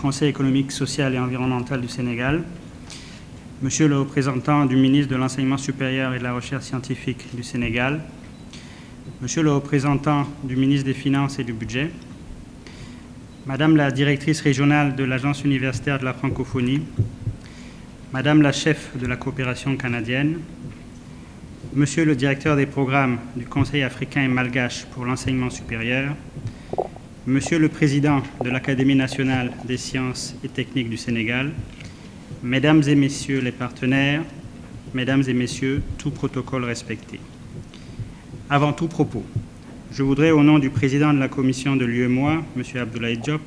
Conseil économique, social et environnemental du Sénégal, Monsieur le représentant du ministre de l'Enseignement supérieur et de la Recherche scientifique du Sénégal, Monsieur le représentant du ministre des Finances et du Budget, Madame la directrice régionale de l'Agence universitaire de la francophonie, Madame la chef de la coopération canadienne, Monsieur le directeur des programmes du Conseil africain et malgache pour l'enseignement supérieur, Monsieur le président de l'Académie nationale des sciences et techniques du Sénégal, Mesdames et Messieurs les partenaires, Mesdames et Messieurs, tout protocole respecté. Avant tout propos, je voudrais, au nom du président de la commission de l'UEMOA, M. Abdoulaye Diop,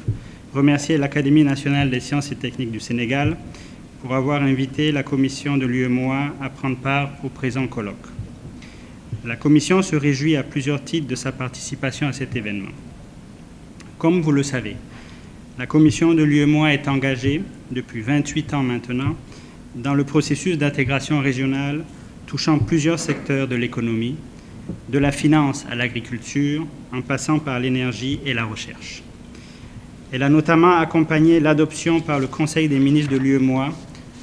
remercier l'Académie nationale des sciences et techniques du Sénégal pour avoir invité la commission de l'UEMOA à prendre part au présent colloque. La commission se réjouit à plusieurs titres de sa participation à cet événement. Comme vous le savez, la commission de l'UEMOA est engagée, depuis 28 ans maintenant, dans le processus d'intégration régionale touchant plusieurs secteurs de l'économie, de la finance à l'agriculture, en passant par l'énergie et la recherche. Elle a notamment accompagné l'adoption par le Conseil des ministres de l'UEMOA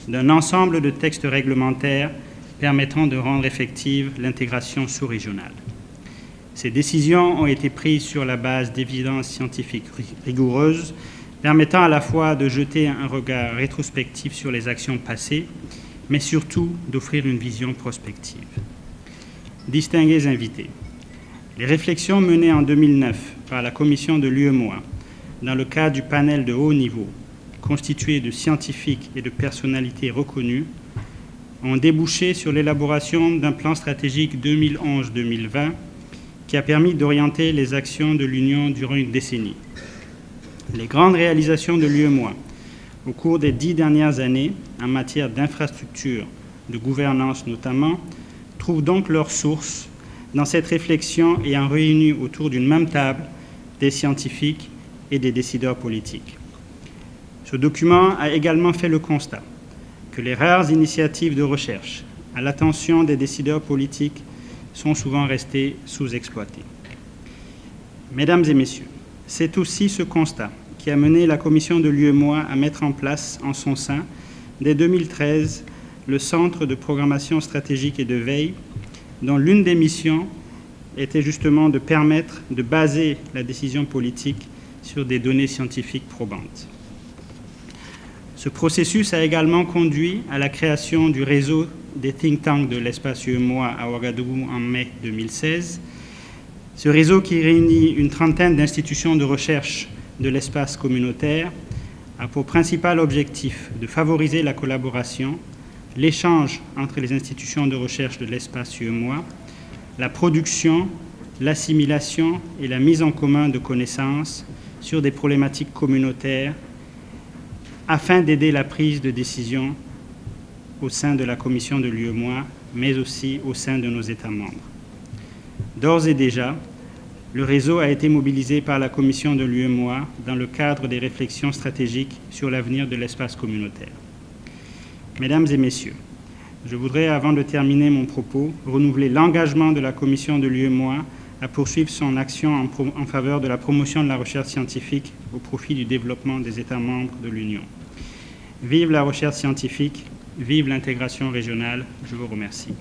d'un ensemble de textes réglementaires permettant de rendre effective l'intégration sous-régionale. Ces décisions ont été prises sur la base d'évidences scientifiques rigoureuses, permettant à la fois de jeter un regard rétrospectif sur les actions passées, mais surtout d'offrir une vision prospective. Distingués invités, les réflexions menées en 2009 par la commission de l'UEMOA dans le cadre du panel de haut niveau, constitué de scientifiques et de personnalités reconnues, ont débouché sur l'élaboration d'un plan stratégique 2011-2020 qui a permis d'orienter les actions de l'Union durant une décennie. Les grandes réalisations de l'UEMOA au cours des 10 dernières années en matière d'infrastructure, de gouvernance notamment, trouvent donc leur source dans cette réflexion ayant réuni autour d'une même table des scientifiques et des décideurs politiques. Ce document a également fait le constat que les rares initiatives de recherche à l'attention des décideurs politiques sont souvent restées sous-exploitées. Mesdames et Messieurs, c'est aussi ce constat qui a mené la commission de l'UEMOA à mettre en place en son sein, dès 2013, le Centre de programmation stratégique et de veille, dont l'une des missions était justement de permettre de baser la décision politique sur des données scientifiques probantes. Ce processus a également conduit à la création du réseau des think tanks de l'espace UEMOA à Ouagadougou en mai 2016. Ce réseau, qui réunit une trentaine d'institutions de recherche de l'espace communautaire, a pour principal objectif de favoriser la collaboration, l'échange entre les institutions de recherche de l'espace UEMOA, la production, l'assimilation et la mise en commun de connaissances sur des problématiques communautaires afin d'aider la prise de décision au sein de la commission de l'UEMOA, mais aussi au sein de nos États membres. D'ores et déjà, le réseau a été mobilisé par la commission de l'UEMOA dans le cadre des réflexions stratégiques sur l'avenir de l'espace communautaire. Mesdames et Messieurs, je voudrais, avant de terminer mon propos, renouveler l'engagement de la commission de l'UEMOA à poursuivre son action en faveur de la promotion de la recherche scientifique au profit du développement des États membres de l'Union. Vive la recherche scientifique, vive l'intégration régionale. Je vous remercie.